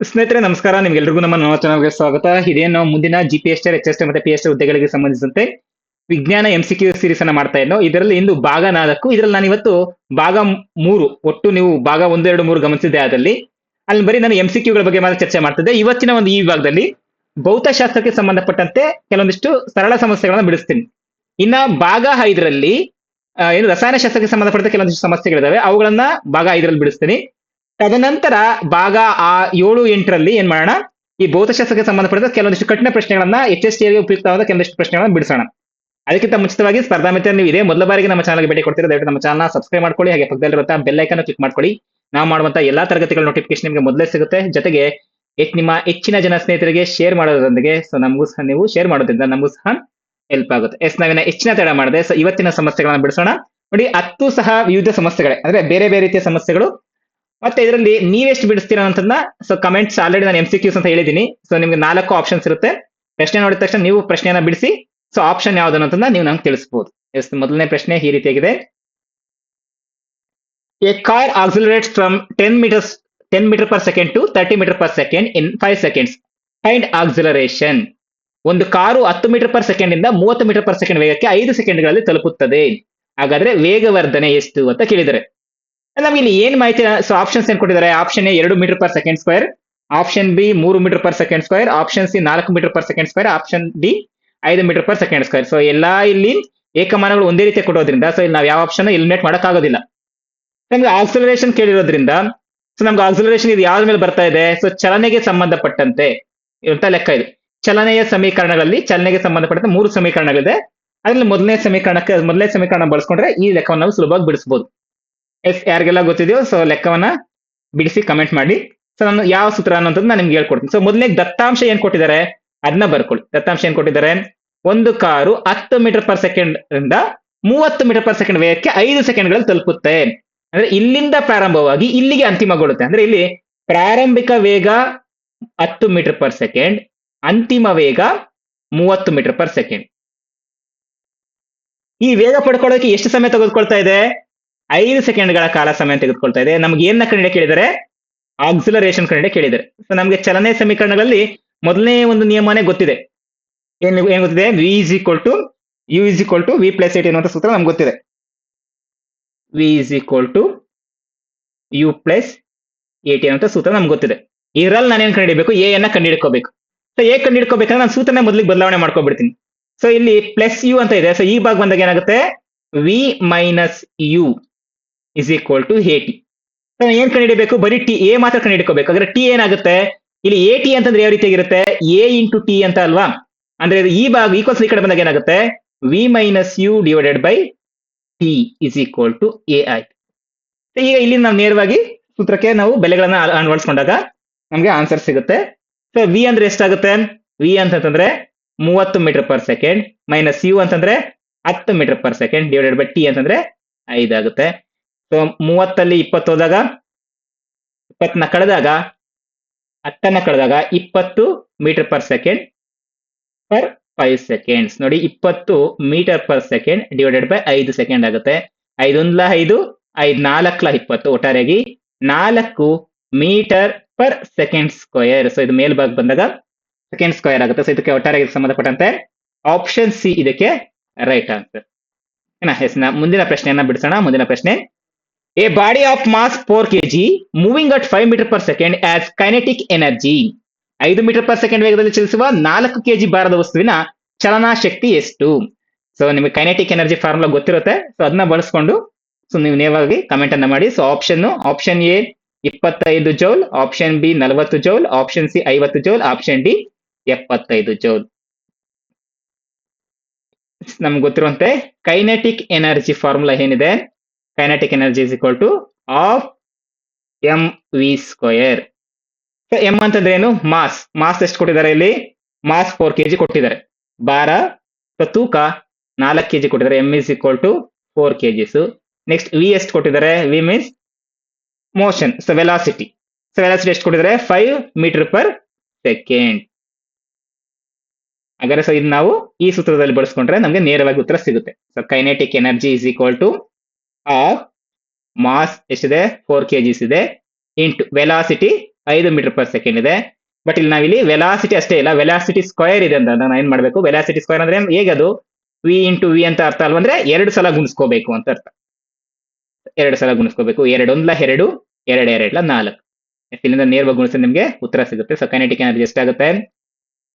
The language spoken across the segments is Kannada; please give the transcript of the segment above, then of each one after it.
ಸ್ನೇಹಿತರೆ ನಮಸ್ಕಾರ, ನಿಮ್ಗೆಲ್ರಿಗೂ ನಮ್ಮ ನವ ಚಾನಲ್ಗೆ ಸ್ವಾಗತ. ಇದೇನು ನಾವು ಮುಂದಿನ GPST, HST ಮತ್ತೆ PST ಹುದ್ದೆಗಳಿಗೆ ಸಂಬಂಧಿಸಿದಂತೆ ವಿಜ್ಞಾನ MCQ ಸೀರೀಸ್ ಅನ್ನ ಮಾಡ್ತಾ ಇದ್ದೋ. ಇದರಲ್ಲಿ ಇಂದು ಭಾಗ 4. ಇದರಲ್ಲಿ ನಾನು ಇವತ್ತು ಭಾಗ 3, ಒಟ್ಟು ನೀವು ಭಾಗ 1, 2, 3 ಗಮನಿಸಿದ್ದೆ ಆದಲ್ಲಿ ಅಲ್ಲಿ ಬರೀ ನಾನು MCQಗಳ ಬಗ್ಗೆ ಮಾತ್ರ ಚರ್ಚೆ ಮಾಡ್ತಿದ್ದೆ. ಇವತ್ತಿನ ಒಂದು ಈ ವಿಭಾಗದಲ್ಲಿ ಭೌತಶಾಸ್ತ್ರಕ್ಕೆ ಸಂಬಂಧಪಟ್ಟಂತೆ ಕೆಲವೊಂದಿಷ್ಟು ಸರಳ ಸಮಸ್ಯೆಗಳನ್ನ ಬಿಡಿಸ್ತೀನಿ. ಇನ್ನ ಭಾಗ 5ರಲ್ಲಿ ಏನು ರಸಾಯನಶಾಸ್ತ್ರಕ್ಕೆ ಸಂಬಂಧಪಟ್ಟ ಕೆಲವೊಂದಿಷ್ಟು ಸಮಸ್ಯೆಗಳಿದಾವೆ, ಅವುಗಳನ್ನ ಭಾಗ 5ರಲ್ಲಿ ಬಿಡಿಸ್ತೀನಿ. ತದನಂತರ ಭಾಗ 7, 8ರಲ್ಲಿ ಏನ್ ಮಾಡೋಣ, ಈ ಭೌತಶಾಸ್ತ್ರಕ್ಕೆ ಸಂಬಂಧಪಟ್ಟ ಕೆಲವೊಂದಿಷ್ಟು ಕಠಿಣ ಪ್ರಶ್ನೆಗಳನ್ನ HST ಗೆ ಉಪಯುಕ್ತವಾದ ಕೆಲವೊಂದಿಷ್ಟು ಪ್ರಶ್ನೆಗಳನ್ನ ಬಿಡಿಸೋಣ. ಅದಕ್ಕಿಂತ ಮುಂಚಿತವಾಗಿ ಸ್ಪರ್ಧಾ ಮಿತ್ರ, ನೀವು ಇದೇ ಮೊದಲ ಬಾರಿಗೆ ನಮ್ಮ ಚಾನಲ್ಗೆ ಭೇಟಿ ಕೊಡ್ತೀರಾ, ದಯವಿಟ್ಟು ನಮ್ಮ ಚಾನಲ್ ಸಬ್ಸ್ಕ್ರೈಬ್ ಮಾಡ್ಕೊಳ್ಳಿ. ಹಾಗೆ ಪಕ್ಕದಲ್ಲಿರುವಂತಹ ಬೆಲ್ ಐಕಾನ್ ಕ್ಲಿಕ್ ಮಾಡ್ಕೊಳ್ಳಿ. ನಾವು ಮಾಡುವಂತಹ ಎಲ್ಲಾ ತರಗತಿಗಳ ನೋಟಿಫಿಕೇಶನ್ ನಿಮಗೆ ಮೊದಲೇ ಸಿಗುತ್ತೆ. ಜೊತೆಗೆ ನಿಮ್ಮ ಹೆಚ್ಚಿನ ಜನ ಸ್ನೇಹಿತರಿಗೆ ಶೇರ್ ಮಾಡೋದ್ರೊಂದಿಗೆ ನಮಗೂ ಸಹ ನೀವು ಶೇರ್ ಮಾಡೋದ್ರಿಂದ ನಮಗೂ ಸಹ ಹೆಲ್ಪ್ ಆಗುತ್ತೆ. ನಾವಿನ್ನ ಹೆಚ್ಚಿನ ತಡ ಮಾಡದೆ ಇವತ್ತಿನ ಸಮಸ್ಯೆಗಳನ್ನ ಬಿಡಿಸೋಣ. ನೋಡಿ, 10 ಸಹ ವಿವಿಧ ಸಮಸ್ಯೆಗಳೇ, ಅಂದ್ರೆ ಬೇರೆ ಬೇರೆ ರೀತಿಯ ಸಮಸ್ಯೆಗಳು. ಮತ್ತೆ ಇದರಲ್ಲಿ ನೀವೆಷ್ಟು ಬಿಡಿಸ್ತೀರಾ ಅಂತಂದ ಕಮೆಂಟ್ಸ್ ಆಲ್ರೆಡಿ ನಾನು MCQs ಅಂತ ಹೇಳಿದೀನಿ. ನಿಮ್ಗೆ 4 ಆಪ್ಷನ್ಸ್ ಇರುತ್ತೆ. ಪ್ರಶ್ನೆ ನೋಡಿದ ತಕ್ಷಣ ನೀವು ಪ್ರಶ್ನೆಯನ್ನ ಬಿಡಿಸಿ ಆಪ್ಷನ್ ಯಾವ್ದು ಅಂತಂದ ನೀವು ನಂಗೆ ತಿಳಿಸಬಹುದು. ಮೊದಲನೇ ಪ್ರಶ್ನೆ ಈ ರೀತಿಯಾಗಿದೆ. A car accelerates from 10 metre per second to 30 metre per second in 5 seconds. Find acceleration. ಒಂದು ಕಾರು 10 ಮೀಟರ್ ಪರ್ ಸೆಕೆಂಡ್ ಇಂದ 30 ಮೀಟರ್ ಪರ್ ಸೆಕೆಂಡ್ ವೇಗಕ್ಕೆ 5 ಸೆಕೆಂಡ್ಗಳಲ್ಲಿ ತಲುಪುತ್ತದೆ. ಹಾಗಾದ್ರೆ ವೇಗವರ್ಧನೆ ಎಷ್ಟು ಅಂತ ಕೇಳಿದರೆ ನಮ್ಗೆ ಇಲ್ಲಿ ಏನ್ ಮಾಹಿತಿ? ಆಪ್ಷನ್ಸ್ ಏನ್ ಕೊಟ್ಟಿದ್ದಾರೆ? Option A 2 metre per second square, option B 3 metre per second square, option C 4 metre per second square, option D 5 metre per second square. ಎಲ್ಲಾ ಇಲ್ಲಿ ಏಕಮಾನಗಳು ಒಂದೇ ರೀತಿ ಕೊಡೋದ್ರಿಂದ ಇಲ್ಲಿ ನಾವು ಯಾವ ಆಪ್ಷನ್ ಎಲಿಮಿನೇಟ್ ಮಾಡಕ್ ಆಗೋದಿಲ್ಲ. ನಮ್ಗೆ ಆಕ್ಸಿಲರೇಷನ್ ಕೇಳಿರೋದ್ರಿಂದ ನಮ್ಗೆ ಆಕ್ಸಿಲರೇಷನ್ ಇದು ಯಾವ್ದ ಮೇಲೆ ಬರ್ತಾ ಇದೆ? ಚಲನೆಗೆ ಸಂಬಂಧಪಟ್ಟಂತೆ ಇರುವಂತ ಲೆಕ್ಕ ಇದೆ. ಚಲನೆಯ ಸಮೀಕರಣಗಳಲ್ಲಿ ಚಲನೆಗೆ ಸಂಬಂಧಪಟ್ಟಂತೆ 3 ಸಮೀಕರಣಗಳಿದೆ. ಅದ್ರಲ್ಲಿ ಮೊದಲನೇ ಸಮೀಕರಣ ಬಳಸ್ಕೊಂಡ್ರೆ ಈ ಲೆಕ್ಕವನ್ನು ನಾವು ಸುಲಭವಾಗಿ ಬಿಡಿಸಬಹುದು. ಯಾರಿಗೆಲ್ಲ ಗೊತ್ತಿದೆಯೋ ಲೆಕ್ಕವನ್ನ ಬಿಡಿಸಿ ಕಮೆಂಟ್ ಮಾಡಿ. ನಾನು ಯಾವ ಸೂತ್ರ ಅನ್ನೋದನ್ನ ನಾನು ನಿಮ್ಗೆ ಹೇಳ್ಕೊಡ್ತೀನಿ. ಮೊದಲನೇ ದತ್ತಾಂಶ ಏನ್ ಕೊಟ್ಟಿದ್ದಾರೆ ಅದನ್ನ ಬರ್ಕೊಳ್ಳಿ. ದತ್ತಾಂಶ ಏನ್ ಕೊಟ್ಟಿದ್ದಾರೆ? ಒಂದು ಕಾರು 10 ಮೀಟರ್ ಪರ್ ಸೆಕೆಂಡ್ ಇಂದ 30 ಮೀಟರ್ ಪರ್ ಸೆಕೆಂಡ್ ವೇಗಕ್ಕೆ 5 ಸೆಕೆಂಡ್ಗಳಲ್ಲಿ ತಲುಪುತ್ತೆ. ಅಂದ್ರೆ ಇಲ್ಲಿಂದ ಪ್ರಾರಂಭವಾಗಿ ಇಲ್ಲಿಗೆ ಅಂತಿಮಗೊಳ್ಳುತ್ತೆ. ಅಂದ್ರೆ ಇಲ್ಲಿ ಪ್ರಾರಂಭಿಕ ವೇಗ 10 ಮೀಟರ್ ಪರ್ ಸೆಕೆಂಡ್, ಅಂತಿಮ ವೇಗ 30 ಮೀಟರ್ ಪರ್ ಸೆಕೆಂಡ್. ಈ ವೇಗ ಪಡ್ಕೊಳ್ಳೋಕೆ ಎಷ್ಟು ಸಮಯ ತೆಗೆದುಕೊಳ್ತಾ ಇದೆ? 5 ಸೆಕೆಂಡ್ಗಳ ಕಾಲ ಸಮಯ ತೆಗೆದುಕೊಳ್ತಾ ಇದೆ. ನಮ್ಗೆ ಏನ ಕಂಡಿಡ ಕೇಳಿದರೆ? ಆಕ್ಸಿಲರೇಷನ್ ಕಂಡಿಡ ಕೇಳಿದರೆ. ನಮ್ಗೆ ಚಲನೆ ಸಮೀಕರಣಗಳಲ್ಲಿ ಮೊದಲನೇ ಒಂದು ನಿಯಮನೇ ಗೊತ್ತಿದೆ. ಏನ್ ಗೊತ್ತಿದೆ? v is equal to u is equal to v plus 8 ಅನ್ನುವಂಥ ಸೂತ್ರ ನಮ್ಗೆ ಗೊತ್ತಿದೆ. v is equal to u plus 8 ಅನ್ನುವಂಥ ಸೂತ್ರ ನಮ್ಗೆ ಗೊತ್ತಿದೆ. ಇದರಲ್ಲಿ ನಾನೇನ್ ಕಂಡಿಡಬೇಕು? ಎ ಅನ್ನ ಕಂಡಿಡ್ಕೋಬೇಕು. ಎ ಕಂಡಿಡ್ಕೋಬೇಕಂದ್ರೆ ನಾನು ಸೂತ್ರನ ಮೊದಲಿಗೆ ಬದಲಾವಣೆ ಮಾಡ್ಕೊಬಿಡ್ತೀನಿ. ಇಲ್ಲಿ ಪ್ಲಸ್ ಯು ಅಂತ ಇದೆ. ಈ ಭಾಗ ಬಂದಾಗ ಏನಾಗುತ್ತೆ? v minus u is equal to 80. ಏನ್ ಕಂಡಿಡಬೇಕು? ಬರೀ ಟಿ ಎ ಮಾತ್ರ ಕಂಡಿಡ್ಕೋಬೇಕು. ಹಾಗಾದ್ರೆ ಟಿ ಏನಾಗುತ್ತೆ? ಇಲ್ಲಿ ಎ ಟಿ ಅಂತಂದ್ರೆ ಯಾವ ರೀತಿಯಾಗಿರುತ್ತೆ? ಎ ಇಂಟು ಟಿ ಅಂತ ಅಲ್ವಾ? ಅಂದ್ರೆ ಈ ಭಾಗ ಈಕ್ವಲ್ಸ್ ಈ ಕಡೆ ಬಂದಾಗ ಏನಾಗುತ್ತೆ? V minus U divided by T is equal to A ಆಯ್ತು. ಈಗ ಇಲ್ಲಿ ನಾವು ನೇರವಾಗಿ ಸೂತ್ರಕ್ಕೆ ನಾವು ಬೆಲೆಗಳನ್ನ ಅಳವಡಿಸ್ಕೊಂಡಾಗ ನಮ್ಗೆ ಆನ್ಸರ್ ಸಿಗುತ್ತೆ. ವಿ ಅಂದ್ರೆ ಎಷ್ಟಾಗುತ್ತೆ? ವಿ ಅಂತಂದ್ರೆ 30 metre per second minus U ಅಂತಂದ್ರೆ 10 metre per second divided by T ಅಂತಂದ್ರೆ 5 ಆಗುತ್ತೆ. 30ಲ್ಲಿ 20 ಹೋದಾಗ 20ನ ಕಳೆದಾಗ 10ನ್ನ ಕಳೆದಾಗ 20 metre per second per 5 seconds. ನೋಡಿ, 20 metre per second divided by 5 second ಆಗುತ್ತೆ. 5 5 5 4 20, ಒಟ್ಟಾರೆಯಾಗಿ 4 ಮೀಟರ್ ಪರ್ ಸೆಕೆಂಡ್ ಸ್ಕ್ವೇರ್. ಇದು ಮೇಲ್ಭಾಗ ಬಂದಾಗ ಸೆಕೆಂಡ್ ಸ್ಕ್ವೇರ್ ಆಗುತ್ತೆ. ಇದಕ್ಕೆ ಒಟ್ಟಾರೆಯಾಗಿ ಸಂಬಂಧಪಟ್ಟಂತೆ ಆಪ್ಷನ್ ಸಿ ಇದಕ್ಕೆ ರೈಟ್ ಆನ್ಸರ್. ಮುಂದಿನ ಪ್ರಶ್ನೆಯನ್ನ ಬಿಡಿಸೋಣ. ಮುಂದಿನ ಪ್ರಶ್ನೆ. A body of mass 4 kg moving at 5 meter per second as kinetic energy. 5 metre per second ವೇಗದಲ್ಲಿ ಚಲಿಸುವ 4 kg ಭಾರದ ವಸ್ತುವಿನ ಚಲನಾ ಶಕ್ತಿ ಎಷ್ಟು? ನಿಮಗೆ ಕೈನೆಟಿಕ್ ಎನರ್ಜಿ ಫಾರ್ಮುಲಾ ಗೊತ್ತಿರುತ್ತೆ. ಅದನ್ನ ಬಳಸ್ಕೊಂಡು ನೀವು ನೇರವಾಗಿ ಕಮೆಂಟ್ ಅನ್ನ ಮಾಡಿ. Option A 25 joule, option B 40 joule, option C 50 joule, option D 75 joule. ನಮ್ಗೆ ಗೊತ್ತಿರುವಂತೆ ಕೈನೆಟಿಕ್ ಎನರ್ಜಿ ಫಾರ್ಮುಲಾ ಏನಿದೆ? Kinetic energy is equal to half mv square. m ಅಂತಂದ್ರೆ ಏನು? ಮಾಸ್ ಎಷ್ಟು ಕೊಟ್ಟಿದ್ದಾರೆ ಇಲ್ಲಿ? ಮಾಸ್ 4 kg ಕೊಟ್ಟಿದ್ದಾರೆ. ಭಾರ ತೂಕ 4 kg ಕೊಟ್ಟಿದ್ದಾರೆ. m is equal to 4 kgs. Next v ಎಷ್ಟು ಕೊಟ್ಟಿದ್ದಾರೆ? v means motion. ವೆಲಾಸಿಟಿ ಎಷ್ಟು ಕೊಟ್ಟಿದ್ದಾರೆ? 5 ಮೀಟರ್ ಪರ್ ಸೆಕೆಂಡ್. ಹಾಗಾದ್ರೆ ಇದು ನಾವು ಈ ಸೂತ್ರದಲ್ಲಿ ಬಳಸ್ಕೊಂಡ್ರೆ ನಮ್ಗೆ ನೇರವಾಗಿ ಉತ್ತರ ಸಿಗುತ್ತೆ. Kinetic energy is equal to mass ಎಷ್ಟಿದೆ? 4 kgs ಇದೆ into velocity metre per second ಇದೆ. ಬಟ್ ಇಲ್ಲಿ ನಾವಿಲ್ಲಿ ವೆಲಾಸಿಟಿ ಅಷ್ಟೇ ಇಲ್ಲ, ವೆಲಾಸಿಟಿ ಸ್ಕ್ವೇರ್ ಇದೆ ಅಂತ ನಾನು ಏನ್ ಮಾಡ್ಬೇಕು, ವೆಲಾಸಿಟಿ ಸ್ಕ್ವೇರ್ ಅಂದ್ರೆ ಹೇಗದು ವಿ ಇಂಟು ವಿ ಅಂತ ಅರ್ಥ ಅಲ್ವಾ, ಅಂದ್ರೆ 2 ಸಲ ಗುಣಿಸ್ಕೋಬೇಕು ಅಂತ ಅರ್ಥ. 2 ಸಲ ಗುಣಿಸ್ಕೋಬೇಕು. 2 1 2, 2 2 4. ಇಲ್ಲಿಂದ ನೇರವಾಗಿ ಗುಣಿಸಿದ್ರೆ ನಿಮ್ಗೆ ಉತ್ತರ ಸಿಗುತ್ತೆ. ಸೊ ಕೈನೆಟಿಕ್ ಎನರ್ಜಿ ಎಷ್ಟಾಗುತ್ತೆ,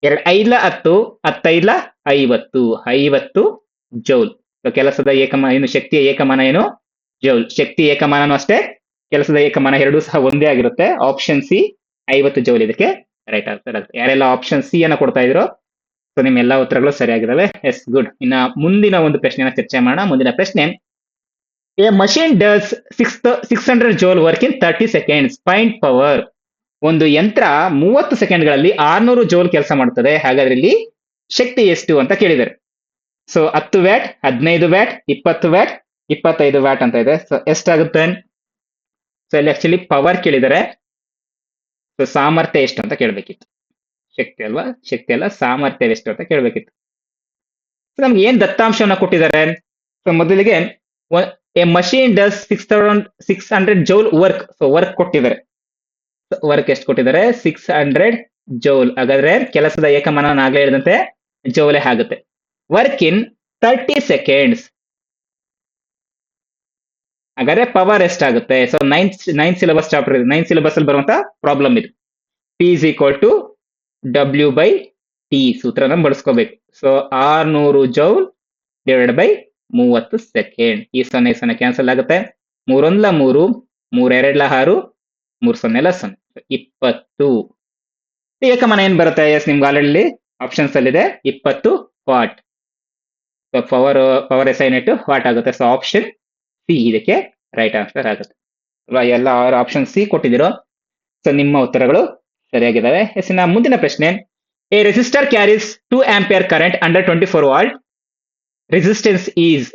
2 5 10, 10 5 50 ಜೌಲ್. ಸೊ ಕೆಲಸದ ಏಕಮಾನ ಏನು, ಶಕ್ತಿಯ ಏಕಮಾನ ಏನು, ಜೌಲ್. ಶಕ್ತಿ ಏಕಮಾನನೂ ಅಷ್ಟೇ, ಕೆಲಸದ ಏಕಮಾನ ಎರಡೂ ಸಹ ಒಂದೇ ಆಗಿರುತ್ತೆ. ಆಪ್ಷನ್ ಸಿ 50 ಜೌಲ್ ಇದಕ್ಕೆ ರೈಟ್ ಆನ್ಸರ್ ಆಗುತ್ತೆ. ಯಾರೆಲ್ಲ ಆಪ್ಷನ್ ಸಿ ಅನ್ನ ಕೊಡ್ತಾ ಇದ್ರು, ಸೊ ನಿಮ್ಮ ಎಲ್ಲಾ ಉತ್ತರಗಳು ಸರಿಯಾಗಿದ್ದಾವೆ. S, good. ಇನ್ನ ಮುಂದಿನ ಒಂದು ಪ್ರಶ್ನೆನ ಚರ್ಚೆ ಮಾಡೋಣ. ಮುಂದಿನ ಪ್ರಶ್ನೆ, A machine does 600 joule work in 30 seconds, find power. ಒಂದು ಯಂತ್ರ 30 ಸೆಕೆಂಡ್ಗಳಲ್ಲಿ 600 ಜೌಲ್ ಕೆಲಸ ಮಾಡುತ್ತದೆ, ಹಾಗಾದ್ರೆ ಇಲ್ಲಿ ಶಕ್ತಿ ಎಷ್ಟು ಅಂತ ಕೇಳಿದ್ದಾರೆ. So 10 watt, 15 watt, 20 watt, 25 watt ಅಂತ ಇದೆ. ಸೊ ಎಷ್ಟಾಗುತ್ತೆ? ಸೊ ಇಲ್ಲಿ ಆಕ್ಚುಲಿ ಪವರ್ ಕೇಳಿದ್ದಾರೆ. ಸೊ ಸಾಮರ್ಥ್ಯ ಎಷ್ಟು ಅಂತ ಕೇಳಬೇಕಿತ್ತು. ಶಕ್ತಿ ಅಲ್ವಾ, ಶಕ್ತಿ ಅಲ್ಲ, ಸಾಮರ್ಥ್ಯ ಎಷ್ಟು ಅಂತ ಕೇಳಬೇಕಿತ್ತು. ಸೊ ನಮ್ಗೆ ಏನ್ ದತ್ತಾಂಶವನ್ನ ಕೊಟ್ಟಿದ್ದಾರೆ? ಸೊ ಮೊದಲಿಗೆ A machine does 600 joule work. So work ಕೊಟ್ಟಿದ್ದಾರೆ. ವರ್ಕ್ ಎಷ್ಟು ಕೊಟ್ಟಿದ್ದಾರೆ? 600 ಜೌಲ್. ಹಾಗಾದ್ರೆ ಕೆಲಸದ ಏಕಮಾನ ನಾನು ಆಗ್ಲೇ ಹೇಳಿದಂತೆ ಜೌಲೇ ಆಗುತ್ತೆ. ವರ್ಕ್ ಇನ್ 30 ಸೆಕೆಂಡ್ಸ್, ಹಾಗಾದ್ರೆ ಪವರ್ ಎಷ್ಟಾಗುತ್ತೆ? ಸೊ ನೈನ್ ಸಿಲೆಬಸ್ ಚಾಪ್ಟರ್ ಇದೆ, 9 ಸಿಲೆಬಸ್ ಅಲ್ಲಿ ಬರುವಂತ ಪ್ರಾಬ್ಲಮ್ ಇದು. P is equal to W by T ಸೂತ್ರನ ಬಳಸ್ಕೋಬೇಕು. So 600 joule divide by 30 second. ಈ 0 ಕ್ಯಾನ್ಸಲ್ ಆಗುತ್ತೆ. 3 1 3, 3 2 6, 3 0 0, 20. ಏಕಮಾನ ಏನ್ ಬರುತ್ತೆ? ಎಸ್, ನಿಮ್ಗೆ ಆಲ್ರೆಡಿ ಆಪ್ಷನ್ಸ್ ಅಲ್ಲಿ ಇದೆ, 20 watt. So power is unit watt ಆಗುತ್ತೆ. ಸೊ ಆಪ್ಷನ್ ಸಿ ಇದಕ್ಕೆ ರೈಟ್ ಆನ್ಸರ್ ಆಗುತ್ತೆ ಅಲ್ವಾ. ಎಲ್ಲ ಆಪ್ಷನ್ ಸಿ ಕೊಟ್ಟಿದ್ದೀರೋ, ಸೊ ನಿಮ್ಮ ಉತ್ತರಗಳು ಸರಿಯಾಗಿದ್ದಾವೆ. ಎಸ್, ಇನ್ನ ಮುಂದಿನ ಪ್ರಶ್ನೆ, a resistor carries 2 ampere current under 24 volt, resistance is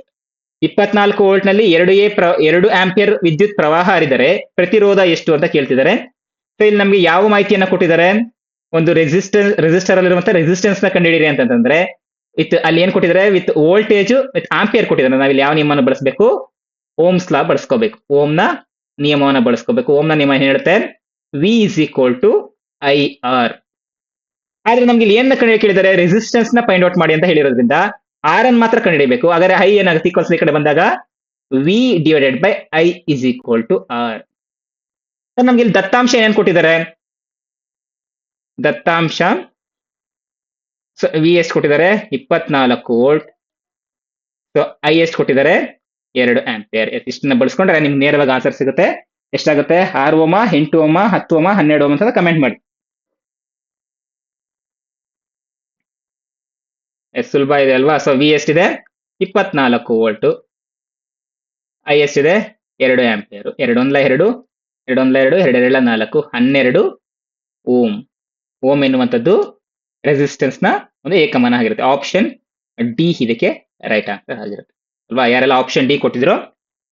24 volt ನಲ್ಲಿ 2 ಆಂಪಿಯರ್ ವಿದ್ಯುತ್ ಪ್ರವಾಹ ಹರಿದರೆ ಪ್ರತಿರೋಧ ಎಷ್ಟು ಅಂತ ಕೇಳ್ತಿದ್ದಾರೆ. ಸೊ ಇಲ್ಲಿ ನಮ್ಗೆ ಯಾವ ಮಾಹಿತಿಯನ್ನ ಕೊಟ್ಟಿದ್ದಾರೆ? ಒಂದು ರೆಸಿಸ್ಟರ್ ಅಲ್ಲಿರುವಂತಹ ರೆಸಿಸ್ಟೆನ್ಸ್ ನ ಕಂಡುಹಿಡಿಯಿರಿ ಅಂತಂದ್ರೆ ಅಲ್ಲಿ ಏನ್ ಕೊಟ್ಟಿದ್ದಾರೆ? ವಿತ್ ವೋಲ್ಟೇಜ್ ವಿತ್ ಆಂಪಿಯರ್ ಕೊಟ್ಟಿದ್ದಾರೆ. ನಾವಿಲ್ಲಿ ಯಾವ ನಿಯಮವನ್ನು ಬಳಸಬೇಕು? ಓಮ್ಸ್ ಲಾ ಬಳಸ್ಕೋಬೇಕು, ಓಮ್ನ ನಿಯಮವನ್ನು ಬಳಸ್ಕೋಬೇಕು. ಓಮ್ನ ನಿಯಮ ಏನ್ ಹೇಳುತ್ತೆ? V is equal to I R. ಆದ್ರೆ ನಮ್ಗೆ ಇಲ್ಲಿ ಏನ ಕಂಡು ಕೇಳಿದ್ದಾರೆ? ರೆಸಿಸ್ಟೆನ್ಸ್ ನ ಫೈಂಡ್ ಔಟ್ ಮಾಡಿ ಅಂತ ಹೇಳಿರೋದ್ರಿಂದ ಆರ್ ಅನ್ನು ಮಾತ್ರ ಕಂಡುಹಿಡಿಯಬೇಕು. ಹಾಗಾದ್ರೆ ಐ ಏನಾಗುತ್ತೆ? ಈಕ್ವಲ್ಸ್ ಈ ಕಡೆ ಬಂದಾಗ V divided by I is equal to R. ನಮ್ಗೆ ಇಲ್ಲಿ ದತ್ತಾಂಶ ಏನೇನು ಕೊಟ್ಟಿದ್ದಾರೆ? ದತ್ತಾಂಶ ಸೊ ವಿ ಎಷ್ಟು ಕೊಟ್ಟಿದ್ದಾರೆ? 24 ವೋಲ್ಟ್. ಸೊ ಐ ಎಷ್ಟು ಕೊಟ್ಟಿದ್ದಾರೆ? 2 ಆಂಪಿಯರ್. ಇಷ್ಟನ್ನ ಬಳಸ್ಕೊಂಡ್ರೆ ನಿಮ್ಗೆ ನೇರವಾಗಿ ಆನ್ಸರ್ ಸಿಗುತ್ತೆ. ಎಷ್ಟಾಗುತ್ತೆ? 6 ಓಮ, 8 ಓಮ, 10 ಓಮ, 12 ಓಮ ಅಂತ ಕಮೆಂಟ್ ಮಾಡಿ. ಎಷ್ಟು ಸುಲಭ ಇದೆ ಅಲ್ವಾ? ಸೊ ವಿ ಎಷ್ಟಿದೆ? 24 ವೋಲ್ಟ್. ಐ ಎಷ್ಟಿದೆ? 2 ಆಂಪಿಯರ್. 2 1 2, 2 1 2, 2 2 4, 12 ಓಮ್. ಓಮ್ ಎನ್ನುವಂಥದ್ದು ರೆಸಿಸ್ಟೆನ್ಸ್ ನ ಒಂದು ಏಕಮಾನ ಆಗಿರುತ್ತೆ. ಆಪ್ಷನ್ ಡಿ ಇದಕ್ಕೆ ರೈಟ್ ಆನ್ಸರ್ ಆಗಿರುತ್ತೆ ಅಲ್ವಾ. ಯಾರೆಲ್ಲ ಆಪ್ಷನ್ ಡಿ ಕೊಟ್ಟಿದ್ರು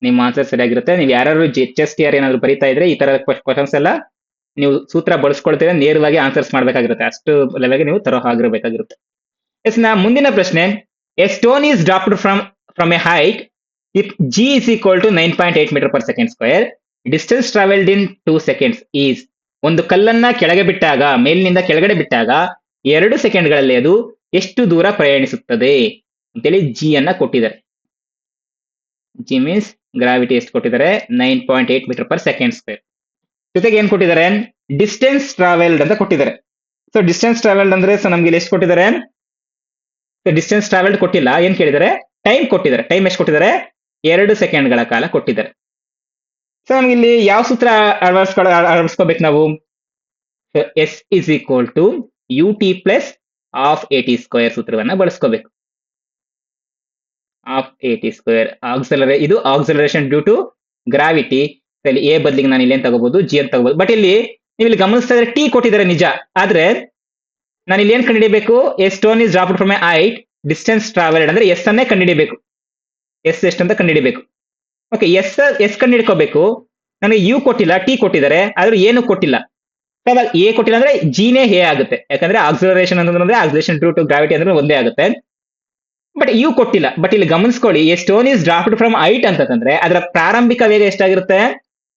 ನಿಮ್ಮ ಆನ್ಸರ್ ಸರಿಯಾಗಿರುತ್ತೆ. ನೀವು ಯಾರು HSTR ಏನಾದ್ರು ಬರೀತಾ ಇದ್ರೆ ಈ ತರ ಕ್ವಶನ್ಸ್ ಎಲ್ಲ ನೀವು ಸೂತ್ರ ಬಳಸ್ಕೊಳ್ತೀರಾ, ನೇರವಾಗಿ ಆನ್ಸರ್ಸ್ ಮಾಡ್ಬೇಕಾಗಿರುತ್ತೆ. ಅಷ್ಟು ಲೆವೆಲ್ಗೆ ನೀವು ತರೋ ಆಗಿರಬೇಕಾಗಿರುತ್ತೆ. ಎಸ್, ನಾ ಮುಂದಿನ ಪ್ರಶ್ನೆ, a stone is dropped from a height if G is equal to 9.8 metre per second square, distance travelled in 2 seconds is. ಒಂದು ಕಲ್ಲನ್ನ ಕೆಳಗೆ ಬಿಟ್ಟಾಗ, ಮೇಲಿನಿಂದ ಕೆಳಗಡೆ ಬಿಟ್ಟಾಗ 2 ಸೆಕೆಂಡ್ಗಳಲ್ಲಿ ಅದು ಎಷ್ಟು ದೂರ ಪ್ರಯಾಣಿಸುತ್ತದೆ ಅಂತೇಳಿ ಜಿ ಅನ್ನ ಕೊಟ್ಟಿದ್ದಾರೆ. ಜಿ ಮೀನ್ಸ್ ಗ್ರಾವಿಟಿ ಎಷ್ಟು ಕೊಟ್ಟಿದ್ದಾರೆ? 9.8 ಮೀಟರ್ ಪರ್ ಸೆಕೆಂಡ್ ಸ್ಕ್ವೇರ್. ಜೊತೆಗೆ ಏನ್ ಕೊಟ್ಟಿದ್ದಾರೆ? ಡಿಸ್ಟೆನ್ಸ್ ಟ್ರಾವೆಲ್ಡ್ ಅಂತ ಕೊಟ್ಟಿದ್ದಾರೆ. ಸೊ ಡಿಸ್ಟೆನ್ಸ್ ಟ್ರಾವೆಲ್ಡ್ ಅಂದ್ರೆ ಸೊ ನಮ್ಗೆ ಎಷ್ಟು ಕೊಟ್ಟಿದ್ದಾರೆ? ಡಿಸ್ಟೆನ್ಸ್ ಟ್ರಾವೆಲ್ಡ್ ಕೊಟ್ಟಿಲ್ಲ, ಏನ್ ಕೇಳಿದ್ದಾರೆ? ಟೈಮ್ ಕೊಟ್ಟಿದ್ದಾರೆ. ಟೈಮ್ ಎಷ್ಟು ಕೊಟ್ಟಿದ್ದಾರೆ? 2 ಸೆಕೆಂಡ್ಗಳ ಕಾಲ ಕೊಟ್ಟಿದ್ದಾರೆ. ಸೊ ನಮ್ಗೆ ಇಲ್ಲಿ ಯಾವ ಸೂತ್ರ ಅಳವಡಿಸ್ಕೋಬೇಕು ನಾವು? S is equal to U T plus half A T square ಸೂತ್ರವನ್ನ ಬಳಸ್ಕೋಬೇಕು. ಹಾಫ್ ಎ ಟಿ ಸ್ಕ್ವೇರ್ ಇದು ಆಕ್ಸಲರೇಷನ್ ಡ್ಯೂ ಟು ಗ್ರಾವಿಟಿ. ಇಲ್ಲಿ ಎ ಬದಲಿಗೆ ನಾನು ಇಲ್ಲಿ ಏನ್ ತಗೋಬಹುದು? ಜಿ ಅಂತ ತಗೋಬಹುದು. ಬಟ್ ಇಲ್ಲಿ ನೀವು ಇಲ್ಲಿ ಗಮನಿಸ್ತಾ ಇದ್ರೆ ಟಿ ಕೊಟ್ಟಿದ್ದಾರೆ ನಿಜ, ಆದ್ರೆ ನಾನು ಇಲ್ಲಿ ಏನ್ ಕಂಡುಹಿಡಿಯಬೇಕು? A stone is dropped from a height, distance travelled ಅಂದ್ರೆ ಎಸ್ ಅನ್ನೇ ಕಂಡುಹಿಡಿಬೇಕು. ಎಸ್ ಎಷ್ಟು ಅಂತ ಕಂಡುಹಿಡಿಬೇಕು. ಓಕೆ, ಎಸ್ ಕಂಡುಹಿಡ್ಕೋಬೇಕು. ನನಗೆ ಯು ಕೊಟ್ಟಿಲ್ಲ, ಟಿ ಕೊಟ್ಟಿದ್ದಾರೆ, ಆದ್ರೂ ಏನು ಕೊಟ್ಟಿಲ್ಲ. ಎ ಕೊಟ್ಟಿಲ್ಲ ಅಂದ್ರೆ ಜಿನೇ ಎ ಆಗುತ್ತೆ. ಯಾಕಂದ್ರೆ ಆಕ್ಸಲರೇಷನ್ ಅಂತಂದ್ರೆ ಆಕ್ಸಲರೇಷನ್ ಡ್ಯೂ ಟು ಗ್ರಾವಿಟಿ ಅಂದ್ರೆ ಒಂದೇ ಆಗುತ್ತೆ. ಬಟ್ ಯು ಕೊಟ್ಟಿಲ್ಲ. ಬಟ್ ಇಲ್ಲಿ ಗಮನಿಸ್ಕೊಳ್ಳಿ, a stone is dropped from height ಅಂತಂದ್ರೆ ಅದರ ಪ್ರಾರಂಭಿಕ ವೇಗ ಎಷ್ಟಾಗಿರುತ್ತೆ?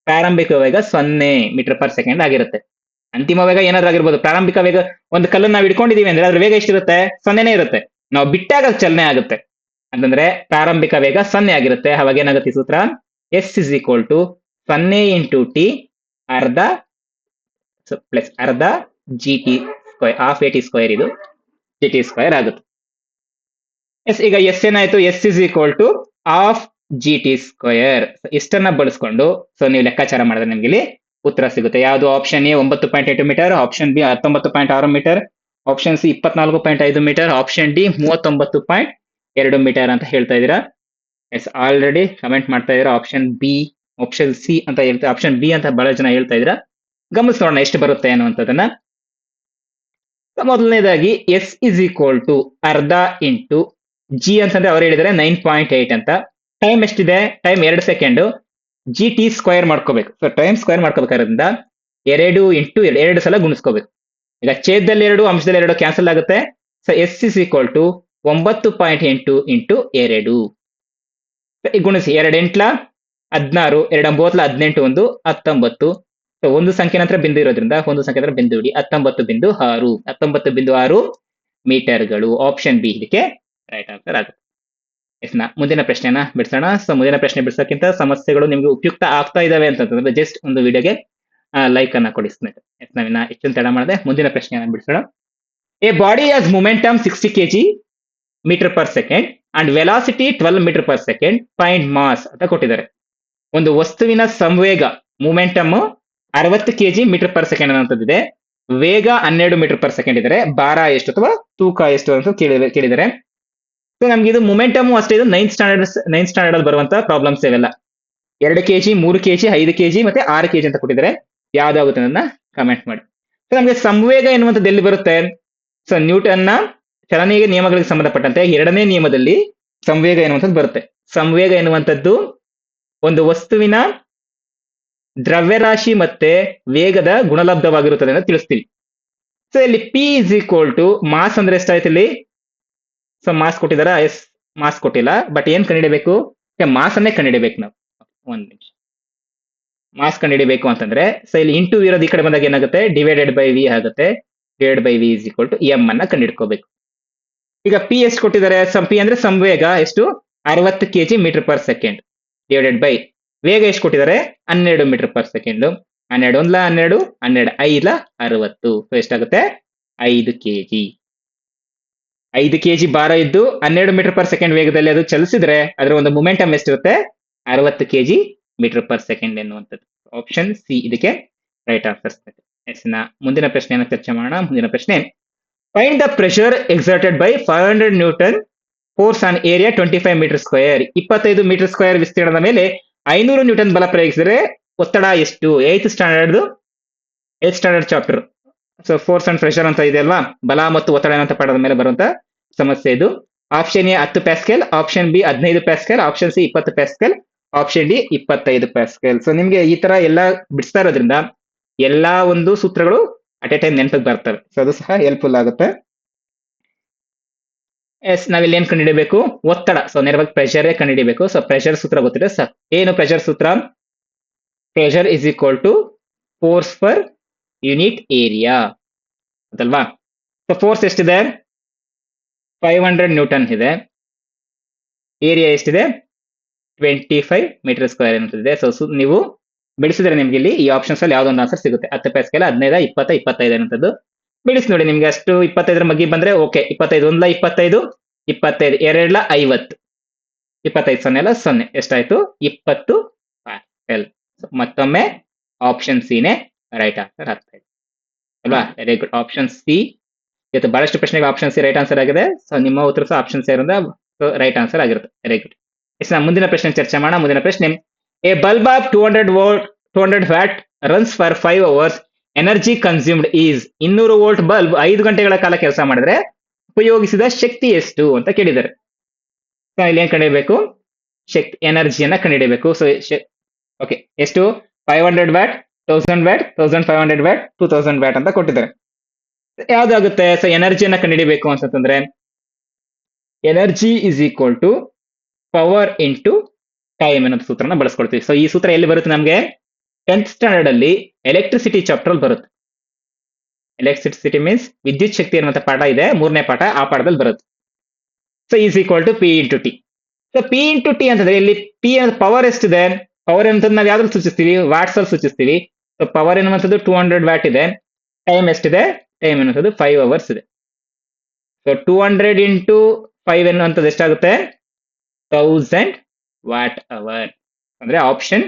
ಪ್ರಾರಂಭಿಕ ವೇಗ 0 ಮೀಟರ್ ಪರ್ ಸೆಕೆಂಡ್ ಆಗಿರುತ್ತೆ. ಅಂತಿಮ ವೇಗ ಏನಾದ್ರೂ ಆಗಿರ್ಬೋದು. ಪ್ರಾರಂಭಿಕ ವೇಗ, ಒಂದು ಕಲ್ಲನ್ನು ನಾವು ಇಟ್ಕೊಂಡಿದೀವಿ ಅಂದ್ರೆ ಅದ್ರ ವೇಗ ಎಷ್ಟಿರುತ್ತೆ? 0ನೇ ಇರುತ್ತೆ. ನಾವು ಬಿಟ್ಟಾಗ ಅದು ಚಲನೆ ಆಗುತ್ತೆ ಅಂತಂದ್ರೆ ಪ್ರಾರಂಭಿಕ ವೇಗ 0 ಆಗಿರುತ್ತೆ. ಅವಾಗ ಏನಾಗುತ್ತೆ ಈ ಸೂತ್ರ? S is equal to 0 into T ಅರ್ಧ ಪ್ಲಸ್ ಅರ್ಧ G T square, half A T square, ಇದು ಜಿ ಟಿ ಸ್ಕ್ವೈರ್ ಆಗುತ್ತೆ. ಎಸ್, ಈಗ ಎಸ್ ಏನಾಯ್ತು? S is equal to half G T square. ಇಷ್ಟನ್ನ ಬಳಸ್ಕೊಂಡು ಸೊ ನೀವು ಲೆಕ್ಕಾಚಾರ ಮಾಡಿದ್ರೆ ನಿಮ್ಗೆ ಇಲ್ಲಿ ಉತ್ತರ ಸಿಗುತ್ತೆ. ಯಾವುದು? Option A 9.8 metre, option B 19.6 metre, option C 24.5 metre, option D 39.2 metre ಅಂತ ಹೇಳ್ತಾ ಇದ್ದೀರಾ. ಎಸ್, ಆಲ್ರೆಡಿ ಕಮೆಂಟ್ ಮಾಡ್ತಾ ಇದ್ದೀರಾ ಆಪ್ಷನ್ ಬಿ, ಆಪ್ಷನ್ ಸಿ ಅಂತ ಹೇಳ್ತಾ, ಆಪ್ಷನ್ ಬಿ ಅಂತ ಬಹಳ ಜನ ಹೇಳ್ತಾ ಇದ್ದೀರಾ. ಗಮನಿಸೋಣ ಎಷ್ಟು ಬರುತ್ತೆ ಅನ್ನುವಂಥದ್ದನ್ನ. ಮೊದಲನೇದಾಗಿ ಎಸ್ ಇಸ್ ಈಕ್ವಲ್ ಟು ಅರ್ಧ ಇಂಟು ಜಿ ಅಂತಂದ್ರೆ ಅವ್ರು ಹೇಳಿದರೆ 9.8 ಅಂತ. ಟೈಮ್ ಎಷ್ಟಿದೆ? Time 2 second. G T square ಮಾಡ್ಕೋಬೇಕು. ಸೊ ಟೈಮ್ ಸ್ಕ್ವೈರ್ ಮಾಡ್ಕೋಬೇಕಾದ್ರಿಂದ 2 ಇಂಟು 2 ಸಲ ಗುಣಿಸ್ಕೋಬೇಕು. ಈಗ ಛೇದದಲ್ಲಿ 2, ಅಂಶದಲ್ಲಿ 2 ಕ್ಯಾನ್ಸಲ್ ಆಗುತ್ತೆ. So S is equal to 9.8 into 2. ಈಗ ಗುಣಿಸಿ, 2 ಎಂಟ್ಲ 16, 2 9 18, 1 19. ಸೊ ಒಂದು ಸಂಖ್ಯೆ ನಂತರ ಬಿಂದು ಇರೋದ್ರಿಂದ ಒಂದು ಸಂಖ್ಯೆ ನಂತರ ಬಿಂದು ಇಡಿ. 19.6 ಮೀಟರ್ಗಳು. ಆಪ್ಷನ್ ಬಿ ಇದಕ್ಕೆ ರೈಟ್ ಆನ್ಸರ್ ಆಗುತ್ತೆ. ಎಸ್, ಮುಂದಿನ ಪ್ರಶ್ನೆನ ಬಿಡಿಸೋಣ. ಸೊ ಮುಂದಿನ ಪ್ರಶ್ನೆ ಬಿಡಿಸೋಕ್ಕಿಂತ ಸಮಸ್ಯೆಗಳು ನಿಮ್ಗೆ ಉಪಯುಕ್ತ ಆಗ್ತಾ ಇದಾವೆ ಅಂತಂದ್ರೆ ಜಸ್ಟ್ ಒಂದು ವಿಡಿಯೋಗೆ ಲೈಕ್ ಅನ್ನ ಕೊಡಿ ಸ್ನೇಹಿತರೆ. ಎಸ್, ನಾವಿನ್ನ ಹೆಚ್ಚಿನ ತಡ ಮಾಡದೆ ಮುಂದಿನ ಪ್ರಶ್ನೆಯನ್ನ ಬಿಡಿಸೋಣ. A body has momentum 60 kg metre per second and velocity 12 metre per second, find mass ಅಂತ ಕೊಟ್ಟಿದ್ದಾರೆ. ಒಂದು ವಸ್ತುವಿನ ಸಂವೇಗ momentum 60 kg metre per second ಅನ್ನೋಂಥದ್ದಿದೆ, ವೇಗ 12 ಮೀಟರ್ ಪರ್ ಸೆಕೆಂಡ್ ಇದ್ದಾರೆ, ಭಾರ ಎಷ್ಟು ಅಥವಾ ತೂಕ ಎಷ್ಟು ಅಂತ ಕೇಳಿದ್ದಾರೆ. ಸೊ ನಮ್ಗೆ ಇದು ಮೊಮೆಂಟಮ್ ಅಷ್ಟೇ, ಇದು 9th ಸ್ಟ್ಯಾಂಡರ್ಡ್ ಅಲ್ಲಿ ಬರುವಂತ ಪ್ರಾಬ್ಲಮ್ಸ್ ಇವೆಲ್ಲ. 2 kg, 3 kg, 5 kg ಮತ್ತೆ 6 kg ಅಂತ ಕೊಟ್ಟಿದ್ದಾರೆ. ಯಾವ್ದಾಗುತ್ತೆ ಅನ್ನೋದನ್ನ ಕಮೆಂಟ್ ಮಾಡಿ. ಸೊ ನಮ್ಗೆ ಸಂವೇಗ ಎನ್ನುವಂಥದ್ದು ಎಲ್ಲಿ ಬರುತ್ತೆ? ಸೊ ನ್ಯೂಟನ್ನ ಚಲನೆಯ ನಿಯಮಗಳಿಗೆ ಸಂಬಂಧಪಟ್ಟಂತೆ 2ನೇ ನಿಯಮದಲ್ಲಿ ಸಂವೇಗ ಎನ್ನುವಂಥದ್ದು ಬರುತ್ತೆ. ಸಂವೇಗ ಎನ್ನುವಂಥದ್ದು ಒಂದು ವಸ್ತುವಿನ ದ್ರವ್ಯರಾಶಿ ಮತ್ತೆ ವೇಗದ ಗುಣಲಬ್ಧವಾಗಿರುತ್ತದೆ ಅಂತ ತಿಳಿಸ್ತೀವಿ. ಸೊ ಇಲ್ಲಿ P is equal to mass ಅಂದ್ರೆ ಎಷ್ಟಾಯ್ತು ಇಲ್ಲಿ? ಸೊ ಮಾಸ್ ಕೊಟ್ಟಿದಾರ? ಎಸ್, ಮಾಸ್ ಕೊಟ್ಟಿಲ್ಲ, ಬಟ್ ಏನ್ ಕಂಡುಹಿಡಬೇಕು? ಮಾಸ್ ಅನ್ನೇ ಕಂಡುಹಿಡಬೇಕು ನಾವು. ಒಂದ್ ನಿಮಿಷ, ಮಾಸ್ ಕಂಡುಹಿಡಬೇಕು ಅಂತಂದ್ರೆ ಸೊ ಇಲ್ಲಿ ಇಂಟು ಇರೋದು ಈ ಕಡೆ ಬಂದಾಗ ಏನಾಗುತ್ತೆ? ಡಿವೈಡೆಡ್ ಬೈ ವಿ ಆಗುತ್ತೆ. Divide by V is equal to M ಅನ್ನ ಕಂಡುಹಿಡ್ಕೋಬೇಕು. ಈಗ ಪಿ ಎಷ್ಟು ಕೊಟ್ಟಿದ್ದಾರೆ? ಪಿ ಅಂದ್ರೆ ಸಂವೇಗ ಎಷ್ಟು? 60 kg metre per second divided by ವೇಗ ಎಷ್ಟು ಕೊಟ್ಟಿದ್ದಾರೆ? 12 ಮೀಟರ್ ಪರ್ ಸೆಕೆಂಡ್. 12 1 12, 12 5 60. ಸೊ ಎಷ್ಟಾಗುತ್ತೆ? 5 kg. 5 kg ಭಾರ ಇದ್ದು 12 ಮೀಟರ್ ಪರ್ ಸೆಕೆಂಡ್ ವೇಗದಲ್ಲಿ ಅದು ಚಲಿಸಿದ್ರೆ ಅದರ ಒಂದು ಮೊಮೆಂಟಮ್ ಎಷ್ಟಿರುತ್ತೆ? 60 kg ಮೀಟರ್ ಪರ್ ಸೆಕೆಂಡ್ ಎನ್ನುವಂಥದ್ದು. ಆಪ್ಷನ್ ಸಿ ಇದಕ್ಕೆ ರೈಟ್ ಆನ್ಸರ್. ಎಸ್, ಮುಂದಿನ ಪ್ರಶ್ನೆಯನ್ನು ಚರ್ಚೆ ಮಾಡೋಣ. ಮುಂದಿನ ಪ್ರಶ್ನೆ, find the pressure exerted by 500 newton force on area 25 metre square. 25 metre square ವಿಸ್ತೀರ್ಣದ ಮೇಲೆ 500 ನ್ಯೂಟನ್ ಬಲ ಪ್ರಯೋಗಿಸಿದರೆ ಒತ್ತಡ ಎಷ್ಟು? 8th standard chapter. So force and pressure ಅಂತ ಇದೆ ಅಲ್ವಾ, ಬಲ ಮತ್ತು ಒತ್ತಡ ಅಂತ ಪಡೆದ ಮೇಲೆ ಬರುವಂತ ಸಮಸ್ಯೆ ಇದು. Option A 10 pascal, option B 15 pascal, option C 20 pascal, option D 25 pascal. So ನಿಮ್ಗೆ ಈ ತರ ಎಲ್ಲ ಬಿಡಿಸ್ತಾ ಇರೋದ್ರಿಂದ ಎಲ್ಲಾ ಒಂದು ಸೂತ್ರಗಳು ಅಟ್ ಎ ಟೈಮ್ ನೆನಪಿಗೆ ಬರ್ತವೆ. ಸೊ ಅದು ಸಹ ಹೆಲ್ಪ್ಫುಲ್ ಆಗುತ್ತೆ. ಎಸ್, ನಾವಿಲ್ಲಿ ಏನ್ ಕಂಡುಹಿಡಬೇಕು? ಒತ್ತಡ. ಸೊ ನೇರವಾಗಿ ಪ್ರೆಷರ್ ಕಂಡುಹಿಡಬೇಕು. ಸೊ ಪ್ರೆಷರ್ ಸೂತ್ರ ಗೊತ್ತಿದೆ ಸರ್. ಏನು ಪ್ರೆಷರ್ ಸೂತ್ರ? Pressure is equal to force per unit area ಅದಲ್ವಾ. ಸೊ ಫೋರ್ಸ್ ಎಷ್ಟಿದೆ? 500 ನ್ಯೂಟನ್ ಇದೆ. ಏರಿಯಾ ಎಷ್ಟಿದೆ? 25 ಮೀಟರ್ ಸ್ಕ್ವೇರ್ ಇದೆ. ಸೊ ನೀವು ಬಿಡಿಸಿದ್ರೆ ನಿಮ್ಗೆ ಇಲ್ಲಿ ಈ ಆಪ್ಷನ್ಸ್ ಅಲ್ಲಿ ಯಾವ್ದೊಂದು ಆನ್ಸರ್ ಸಿಗುತ್ತೆ. 10 ಪ್ಯಾಸ್ಕಲ್, 15, 20, 25 ಅನ್ನೋದು ಬಿಡಿಸಿ ನೋಡಿ. ನಿಮ್ಗೆ ಅಷ್ಟು 25 ಮಗ್ಗಿ ಬಂದ್ರೆ ಓಕೆ. 25 1 25, 25 2 50, 25 0 0 ಎಷ್ಟಾಯ್ತು? 20 ಪ್ಯಾಸ್ಕಲ್. ಮತ್ತೊಮ್ಮೆ ಆಪ್ಷನ್ ಸಿ ನೇ ರೈಟ್ ಆನ್ಸರ್ ಆಗ್ತಾ ಇದೆ ಅಲ್ವಾ. Very good. Option C. ಇವತ್ತು ಬಹಳಷ್ಟು ಪ್ರಶ್ನೆಗೆ ಆಪ್ಷನ್ ಸಿ ರೈಟ್ ಆನ್ಸರ್ ಆಗಿದೆ. ಸೊ ನಿಮ್ಮ ಉತ್ತರ ಸಹ ಆಪ್ಷನ್ ಸಿ ಇರೋದ್ರಿಂದ ರೈಟ್ ಆನ್ಸರ್ ಆಗಿರುತ್ತೆ. Very good. ಮುಂದಿನ ಪ್ರಶ್ನೆ ಚರ್ಚೆ ಮಾಡೋಣ. ಮುಂದಿನ ಪ್ರಶ್ನೆ, A bulb off 200 watt runs for 5 hours. Energy consumed is. 200 volt bulb 5 ಗಂಟೆಗಳ ಕಾಲ ಕೆಲಸ ಮಾಡಿದ್ರೆ ಉಪಯೋಗಿಸಿದ ಶಕ್ತಿ ಎಷ್ಟು ಅಂತ ಕೇಳಿದ್ದಾರೆ. ಇಲ್ಲಿ ಏನ್ ಕಂಡುಹಿಡಬೇಕು? ಶಕ್ತಿ, ಎನರ್ಜಿಯನ್ನ ಕಂಡುಹಿಡಬೇಕು. ಸೊ ಓಕೆ, ಎಷ್ಟು? 500 ವ್ಯಾಟ್, 1000 ವ್ಯಾಟ್, 1500 ವ್ಯಾಟ್, 2000 ವ್ಯಾಟ್ ಅಂತ ಕೊಟ್ಟಿದ್ದಾರೆ. ಯಾವ್ದಾಗುತ್ತೆ? ಸೊ ಎನರ್ಜಿಯನ್ನ ಕಂಡುಹಿಡಬೇಕು ಅಂತಂದ್ರೆ energy is equal to power into time ಅನ್ನೋ ಸೂತ್ರನ ಬಳಸ್ಕೊಳ್ತೀವಿ. ಸೊ ಈ ಸೂತ್ರ ಎಲ್ಲಿ ಬರುತ್ತೆ ನಮ್ಗೆ? 10th ಸ್ಟ್ಯಾಂಡರ್ಡ್ ಅಲ್ಲಿ ಎಲೆಕ್ಟ್ರಿಸಿಟಿ ಚಾಪ್ಟರ್ ಅಲ್ಲಿ ಬರುತ್ತೆ. ಎಲೆಕ್ಟ್ರಿಸಿಟಿ ಮೀನ್ಸ್ ವಿದ್ಯುತ್ ಶಕ್ತಿ ಅನ್ನುವಂಥ ಪಾಠ ಇದೆ, 3ನೇ ಪಾಠ, ಆ ಪಾಠದಲ್ಲಿ ಬರುತ್ತೆ. So is equal to P into T. So P into T ಅಂತಂದ್ರೆ ಇಲ್ಲಿ ಪಿ ಅನ್ನೋದು ಪವರ್ ಎಷ್ಟಿದೆ, ಪವರ್ ಅಂತಂದ್ರೆ ನಾವು ಯಾವ್ದ್ರಲ್ಲಿ ಸೂಚಿಸ್ತೀವಿ, ವಾಟ್ಸ್ ಅಲ್ಲಿ ಸೂಚಿಸ್ತೀವಿ. ಸೊ ಪವರ್ ಎನ್ನುವಂಥದ್ದು 200 ವ್ಯಾಟ್ ಇದೆ. ಟೈಮ್ ಎಷ್ಟಿದೆ, ಟೈಮ್ ಎನ್ನುವಂಥದ್ದು 5 ಅವರ್ಸ್ ಇದೆ. ಸೊ 200 ಇಂಟು 5 ಎನ್ನುವಂಥದ್ದು ಎಷ್ಟಾಗುತ್ತೆ, 1000 ವಾಟ್ ಅವರ್. ಅಂದ್ರೆ ಆಪ್ಷನ್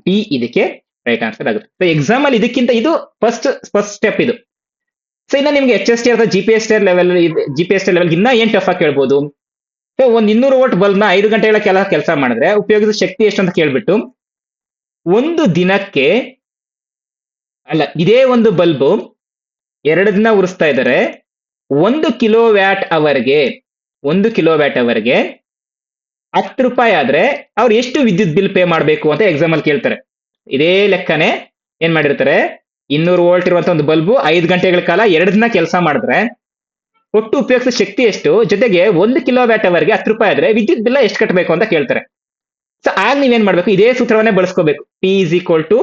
ಬಿ ಇದಕ್ಕೆ ರೈಟ್ ಆನ್ಸರ್ ಆಗುತ್ತೆ. ಸೊ ಎಕ್ಸಾಮ್ ಅಲ್ಲಿ ಇದಕ್ಕಿಂತ ಇದು ಫಸ್ಟ್ ಸ್ಟೆಪ್ ಇದು. ಸೊ ಇನ್ನ ನಿಮ್ಗೆ ಎಚ್ ಎಸ್ ಟಿ ಅಥವಾ G P S T level ಇನ್ನ ಏನ್ ಟಫ್ ಆಗಿ ಕೇಳ್ಬೋದು. ಸೊ ಒಂದ್ 200 ವೋಲ್ಟ್ ಬಲ್ಬ್ ನ 5 ಗಂಟೆಗಳ ಕೆಲಸ ಮಾಡಿದ್ರೆ ಉಪಯೋಗಿಸಿದ ಶಕ್ತಿ ಎಷ್ಟು ಅಂತ ಕೇಳ್ಬಿಟ್ಟು, ಒಂದು ದಿನಕ್ಕೆ ಅಲ್ಲ, ಇದೇ ಒಂದು ಬಲ್ಬ್ 2 ದಿನ ಉರಿಸ್ತಾ ಇದ್ದಾರೆ, 1 ಕಿಲೋ ವ್ಯಾಟ್ ಅವರ್ಗೆ 10 ರೂಪಾಯಿ ಆದ್ರೆ ಅವ್ರು ಎಷ್ಟು ವಿದ್ಯುತ್ ಬಿಲ್ ಪೇ ಮಾಡಬೇಕು ಅಂತ ಎಕ್ಸಾಮ್ ಅಲ್ಲಿ ಕೇಳ್ತಾರೆ. ಇದೇ ಲೆಕ್ಕನೆ ಏನ್ ಮಾಡಿರ್ತಾರೆ, 200 ವೋಲ್ಟ್ ಇರುವಂತ ಒಂದು ಬಲ್ಬು 5 ಗಂಟೆಗಳ ಕಾಲ 2 ದಿನ ಕೆಲಸ ಮಾಡಿದ್ರೆ ಒಟ್ಟು ಉಪಯೋಗಿಸಿದ ಶಕ್ತಿ ಎಷ್ಟು, ಜೊತೆಗೆ 1 ಕಿಲೋ ವ್ಯಾಟ್ ಅವರ್ಗೆ 10 ರೂಪಾಯಿ ಆದ್ರೆ ವಿದ್ಯುತ್ ಬಿಲ್ ಎಷ್ಟು ಕಟ್ಟಬೇಕು ಅಂತ ಕೇಳ್ತಾರೆ. ಸೊ ಆಗ ನೀವೇನ್ ಮಾಡ್ಬೇಕು, ಇದೇ ಸೂತ್ರವನ್ನೇ ಬಳಸ್ಕೋಬೇಕು. P is equal to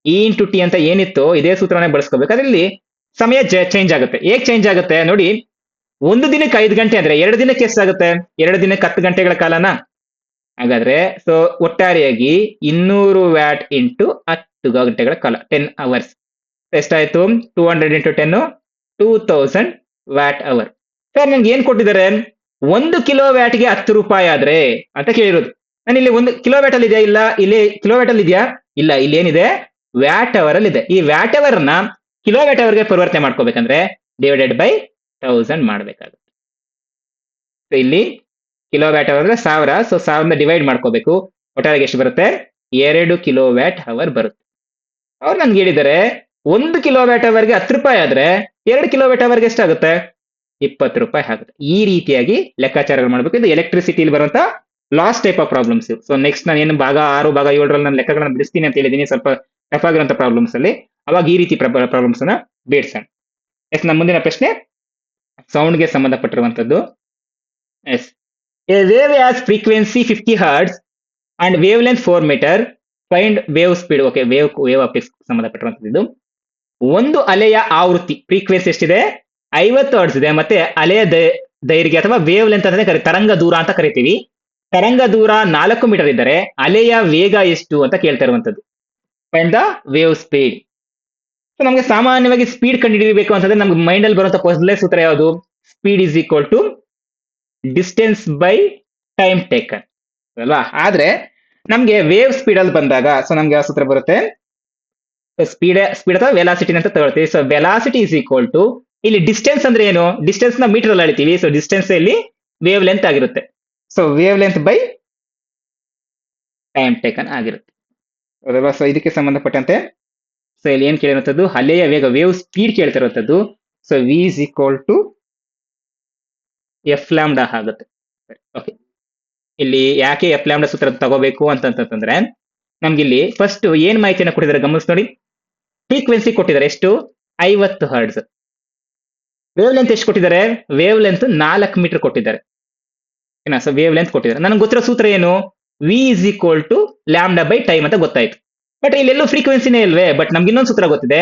E into T ಅಂತ ಏನಿತ್ತು, ಇದೇ ಸೂತ್ರವನ್ನೇ ಬಳಸ್ಕೋಬೇಕು. ಅದರಲ್ಲಿ ಸಮಯ ಚೇಂಜ್ ಆಗುತ್ತೆ. ಹೇಗ್ ಚೇಂಜ್ ಆಗುತ್ತೆ ನೋಡಿ, ಒಂದು ದಿನಕ್ಕೆ 5 ಗಂಟೆ ಅಂದ್ರೆ 2 ದಿನಕ್ಕೆ ಎಷ್ಟಾಗುತ್ತೆ, 2 ದಿನಕ್ಕೆ 10 ಗಂಟೆಗಳ ಕಾಲನ. ಹಾಗಾದ್ರೆ ಸೊ ಒಟ್ಟಾರೆಯಾಗಿ 200 ವ್ಯಾಟ್ ಇಂಟು 10 ಗಂಟೆಗಳ ಕಾಲ, 10 ಅವರ್ಸ್ ಎಷ್ಟಾಯ್ತು, 200 ಇಂಟು 10 2000 ವ್ಯಾಟ್ ಅವರ್. ಸರ್ ನನ್ಗೆ ಏನ್ ಕೊಟ್ಟಿದ್ದಾರೆ, 1 ಕಿಲೋ ವ್ಯಾಟ್ಗೆ 10 ರೂಪಾಯಿ ಆದ್ರೆ ಅಂತ ಕೇಳಿರೋದು. ನಾನು ಇಲ್ಲಿ 1 ಕಿಲೋ ವ್ಯಾಟ್ ಅಲ್ಲಿ ಇದೆಯಾ, ಇಲ್ಲ ಇಲ್ಲಿ ಕಿಲೋ ವ್ಯಾಟ್ ಅಲ್ಲಿ ಇದೆಯಾ, ಇಲ್ಲ, ಇಲ್ಲಿ ಏನಿದೆ ವ್ಯಾಟ್ ಅವರ್ ಅಲ್ಲಿ ಇದೆ. ಈ ವ್ಯಾಟ್ ಅವರ್ ನ ಕಿಲೋ ವ್ಯಾಟ್ ಅವರ್ಗೆ ಪರಿವರ್ತನೆ ಮಾಡ್ಕೋಬೇಕಂದ್ರೆ ಡಿವೈಡೆಡ್ ಬೈ 1000 ಮಾಡ್ಬೇಕಾಗುತ್ತೆ. ಸೊ ಇಲ್ಲಿ ಕಿಲೋ ವ್ಯಾಟ್ ಅವರ್ ಅಂದ್ರೆ 1000, ಸೊ 1000 ಡಿವೈಡ್ ಮಾಡ್ಕೋಬೇಕು. ಒಟ್ಟಾರೆ ಎಷ್ಟು ಬರುತ್ತೆ, 2 ಕಿಲೋ ವ್ಯಾಟ್ ಅವರ್ ಬರುತ್ತೆ. ಅವ್ರು ನನ್ಗೆ ಹೇಳಿದ್ದಾರೆ 1 ಕಿಲೋ ವ್ಯಾಟ್ ಅವರ್ಗೆ 10 ರೂಪಾಯಿ ಆದ್ರೆ 2 ಕಿಲೋ ವ್ಯಾಟ್ ಅವರ್ಗೆ ಎಷ್ಟಾಗುತ್ತೆ, 20 ರೂಪಾಯಿ ಆಗುತ್ತೆ. ಈ ರೀತಿಯಾಗಿ ಲೆಕ್ಕಾಚಾರಗಳು ಮಾಡಬೇಕು. ಇದು ಎಲೆಕ್ಟ್ರಿಸಿಟಿಲಿ ಬರುವಂತ last type of problems. So next ನಾನು ಏನು ಭಾಗ 6, ಭಾಗ 7ರಲ್ಲಿ ನಾನು ಲೆಕ್ಕಗಳನ್ನ ಬಿಡಿಸ್ತೀನಿ ಅಂತ ಹೇಳಿದೀನಿ, ಸ್ವಲ್ಪ ಟಫ್ ಆಗಿರುವಂತ ಪ್ರಾಬ್ಲಮ್ಸ್ ಅಲ್ಲಿ. ಅವಾಗ ಈ ರೀತಿ ಪ್ರಾಬ್ಲಮ್ಸ್ ಅನ್ನ ಬೇಡ್ಸೋಣ. ಎಸ್, ನಮ್ಮ ಮುಂದಿನ ಪ್ರಶ್ನೆ ಸೌಂಡ್ಗೆ ಸಂಬಂಧಪಟ್ಟಿರುವಂತದ್ದು. Yes, a wave has frequency 50 hertz and wavelength 4 metre, find wave speed. Okay, wave optics ಸಂಬಂಧಪಟ್ಟಿರುವಂತದ್ದು ಇದು. ಒಂದು ಅಲೆಯ ಆವೃತ್ತಿ ಫ್ರೀಕ್ವೆನ್ಸಿ ಎಷ್ಟಿದೆ, 50 ಹರ್ಟ್ಸ್ ಇದೆ. ಮತ್ತೆ ಅಲೆಯ ದೈರ್ಘ್ಯ ಅಥವಾ ವೇವ್ ಲೆಂತ್ ಅಂತ ತರಂಗ ದೂರ ಅಂತ ಕರಿತೀವಿ. ತರಂಗ ದೂರ 4 ಮೀಟರ್ ಇದ್ದರೆ ಅಲೆಯ ವೇಗ ಎಷ್ಟು ಅಂತ ಕೇಳ್ತಾ ಇರುವಂತದ್ದು. Find the wave speed. So ನಮಗೆ ಸಾಮಾನ್ಯವಾಗಿ ಸ್ಪೀಡ್ ಕಂಡುಹಿಡಿಯಬೇಕು ಅಂತಂದ್ರೆ ನಮ್ಗೆ ಮೈಂಡ್ ಅಲ್ಲಿ ಬರುವಂತ ಮೊದಲನೇ ಸೂತ್ರ ಯಾವುದು, speed is equal to distance by time taken ಅಲ್ವಾ. ಆದ್ರೆ ನಮ್ಗೆ ವೇವ್ ಸ್ಪೀಡ್ ಅಲ್ಲಿ ಬಂದಾಗ ಸೊ ನಮ್ಗೆ ಯಾವ ಸೂತ್ರ ಬರುತ್ತೆ, ಸ್ಪೀಡ್ ಅಥವಾ ವೆಲಾಸಿಟಿ ಅಂತ ತಗೊಳ್ತೀವಿ. So velocity is equal to, ಇಲ್ಲಿ ಡಿಸ್ಟೆನ್ಸ್ ಅಂದ್ರೆ ಏನು, ಡಿಸ್ಟೆನ್ಸ್ ನ ಮೀಟರ್ ಅಲ್ಲಿ ಅಳಿತೀವಿ. ಸೊ ಡಿಸ್ಟೆನ್ಸ್ ಇಲ್ಲಿ ವೇವ್ ಲೆಂತ್ ಆಗಿರುತ್ತೆ. So wavelength by time taken ಆಗಿರುತ್ತೆ. ಸೊ ಇದಕ್ಕೆ ಸಂಬಂಧಪಟ್ಟಂತೆ ಸೊ ಇಲ್ಲಿ ಏನ್ ಕೇಳಿರುವಂತದ್ದು, ಅಲೆಯ ವೇಗ, ವೇವ್ ಸ್ಪೀಡ್ ಕೇಳ್ತಿರುವಂತದ್ದು. So V is equal to F lambda ಆಗುತ್ತೆ. ಓಕೆ, ಇಲ್ಲಿ ಯಾಕೆ ಎಫ್ ಲ್ಯಾಂಬ್ಡಾ ಸೂತ್ರ ತಗೋಬೇಕು ಅಂತಂತಂದ್ರೆ, ನಮ್ಗೆ ಇಲ್ಲಿ ಫಸ್ಟ್ ಏನ್ ಮಾಹಿತಿಯನ್ನು ಕೊಟ್ಟಿದ್ದಾರೆ ಗಮನಿಸಿ ನೋಡಿ. ಫ್ರೀಕ್ವೆನ್ಸಿ ಕೊಟ್ಟಿದ್ದಾರೆ ಎಷ್ಟು, 50 ಹರ್ಟ್ಸ್. ವೇವ್ ಲೆಂತ್ ಎಷ್ಟು ಕೊಟ್ಟಿದ್ದಾರೆ, ವೇವ್ ಲೆಂತ್ 4 ಮೀಟರ್ ಕೊಟ್ಟಿದ್ದಾರೆ. ಏನ, ಸೊ ವೇವ್ ಲೆಂತ್ ಕೊಟ್ಟಿದ್ದಾರೆ. ನನಗೆ ಗೊತ್ತಿರೋ ಸೂತ್ರ ಏನು, V is equal to lambda by time ಅಂತ ಗೊತ್ತಾಯ್ತು. ಬಟ್ ಇಲ್ಲೆಲ್ಲೂ ಫ್ರೀಕ್ವೆನ್ಸಿನೇ ಇಲ್ವೇ. ಬಟ್ ನಮ್ಗೆ ಇನ್ನೊಂದು ಸೂತ್ರ ಗೊತ್ತಿದೆ,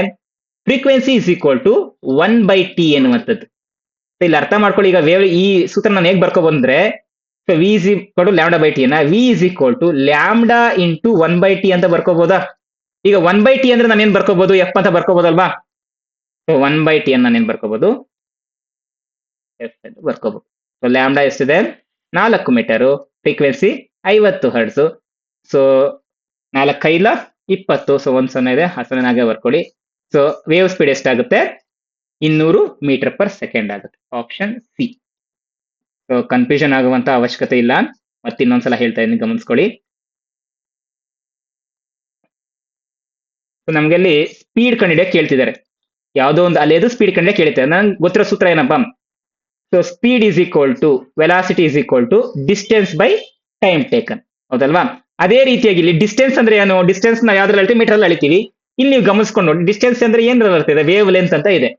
frequency is equal to 1/t ಎನ್ನುವಂಥದ್ದು. ಇಲ್ಲಿ ಅರ್ಥ ಮಾಡ್ಕೊಳ್ಳಿ. ಈಗ ವೇವ್ ಈ ಸೂತ್ರ ನಾನು ಹೇಗೆ ಬರ್ಕೊಬಂದ್ರೆ, so V is equal to lambda by T ನ V is equal to lambda into 1/t ಅಂತ ಬರ್ಕೋಬಹುದಾ. ಈಗ 1/t ಅಂದ್ರೆ ನಾನು ಏನ್ ಬರ್ಕೋಬಹುದು, ಎಫ್ ಅಂತ ಬರ್ಕೋಬಹುದಲ್ವಾ. ಸೊ 1/t ಅನ್ನ ನಾನು ಏನ್ ಬರ್ಕೋಬಹುದು, ಎಫ್ ಅಂತ ಬರ್ಕೋಬಹುದು. ಸೊ ಲ್ಯಾಂಬ್ಡಾ ಎಷ್ಟಿದೆ, 4 metre, frequency 50 hertz. So 4 20, so 1 0 ಇದೆ, ಆ 0 ಹಾಗೆ ಬರ್ಕೊಳ್ಳಿ. ಸೊ ವೇವ್ ಸ್ಪೀಡ್ ಎಷ್ಟಾಗುತ್ತೆ, 200 ಮೀಟರ್ ಪರ್ ಸೆಕೆಂಡ್ ಆಗುತ್ತೆ. Option C. ಸೊ ಕನ್ಫ್ಯೂಷನ್ ಆಗುವಂತ ಅವಶ್ಯಕತೆ ಇಲ್ಲ. ಮತ್ತೆ ಇನ್ನೊಂದ್ಸಲ ಹೇಳ್ತಾ ಇದ್ದೀನಿ, ಗಮನಿಸ್ಕೊಳ್ಳಿ. ಸೊ ನಮ್ಗೆ ಅಲ್ಲಿ ಸ್ಪೀಡ್ ಕಂಡಿಡಿಯಕ್ಕೆ ಕೇಳ್ತಿದ್ದಾರೆ, ಯಾವುದೋ ಒಂದು ಅಲೆದು ಸ್ಪೀಡ್ ಕಂಡಿಡಿಯಕ್ಕೆ ಕೇಳ್ತಿದ್ದಾರೆ. ನನ್ಗೆ ಗೊತ್ತಿರೋ ಸೂತ್ರ ಏನಪ್ಪಾ, so speed is equal to velocity is equal to distance by time taken, ಹೌದಲ್ವಾ. ಅದೇ ರೀತಿಯಾಗಿ ಇಲ್ಲಿ ಡಿಸ್ಟೆನ್ಸ್ ಅಂದ್ರೆ ಏನು, ಡಿಸ್ಟೆನ್ಸ್ ನಾವು ಯಾವ್ದ್ರಲ್ಲಿ ಅಳಿತೀವಿ, ಮೀಟರ್ ಅಲ್ಲಿ ಅಳಿತೀವಿ. ಇಲ್ಲಿ ನೀವು ಗಮನಿಸ್ಕೊಂಡು ನೋಡಿ, ಡಿಸ್ಟೆನ್ಸ್ ಅಂದ್ರೆ ಏನ್ ಬರ್ತದೆ, ವೇವ್ ಲೆಂತ್ ಅಂತ ಇದೆ.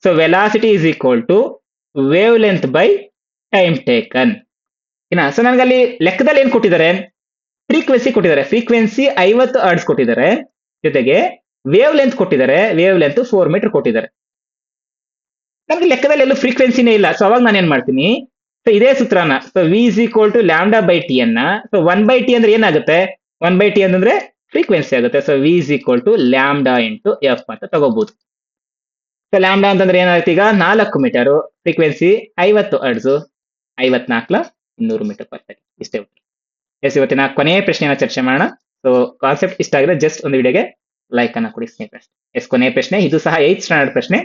So velocity is equal to wavelength by time taken. So ನನಗೆ ಅಲ್ಲಿ ಲೆಕ್ಕದಲ್ಲಿ ಏನ್ ಕೊಟ್ಟಿದ್ದಾರೆ, ಫ್ರೀಕ್ವೆನ್ಸಿ ಕೊಟ್ಟಿದ್ದಾರೆ. ಫ್ರೀಕ್ವೆನ್ಸಿ 50 ಹರ್ಟ್ಸ್ ಕೊಟ್ಟಿದ್ದಾರೆ, ಜೊತೆಗೆ ವೇವ್ ಲೆಂತ್ ಕೊಟ್ಟಿದ್ದಾರೆ. ವೇವ್ ಲೆಂತ್ 4 ಮೀಟರ್ ಕೊಟ್ಟಿದ್ದಾರೆ. ನಮ್ಗೆ ಲೆಕ್ಕದಲ್ಲಿ ಎಲ್ಲೂ ಫ್ರೀಕ್ವೆನ್ಸಿನೇ ಇಲ್ಲ. ಸೊ ಅವಾಗ ನಾನು ಏನ್ ಮಾಡ್ತೀನಿ, ಸೊ ಇದೇ ಸೂತ್ರನ, so V is equal to lambda by T ಅನ್ನ, ಸೊ 1/t ಅಂದ್ರೆ ಏನಾಗುತ್ತೆ, 1/t ಅಂತಂದ್ರೆ ಫ್ರೀಕ್ವೆನ್ಸಿ ಆಗುತ್ತೆ. So V is equal to lambda into F ಅಂತ ತಗೋಬಹುದು. ಸೊ ಲ್ಯಾಂಡಾ ಅಂತಂದ್ರೆ ಏನಾಗುತ್ತೆ, ಈಗ 4 metre, frequency 50 hertz, 54 200 metre per second. ಇಷ್ಟೇ ಉತ್ತರ. ಎಸ್, ಇವತ್ತಿನ ಕೊನೆಯ ಪ್ರಶ್ನೆಯನ್ನ ಚರ್ಚೆ ಮಾಡೋಣ. ಸೊ ಕಾನ್ಸೆಪ್ಟ್ ಇಷ್ಟ ಆಗಿದೆ, ಜಸ್ಟ್ ಒಂದು ವಿಡಿಯೋಗೆ ಲೈಕ್ ಅನ್ನ ಕೊಡಿ ಸ್ನೇಹಿತರೆ. ಎಸ್, ಕೊನೆಯ ಪ್ರಶ್ನೆ, ಇದು ಸಹ 8th ಸ್ಟ್ಯಾಂಡರ್ಡ್ ಪ್ರಶ್ನೆ.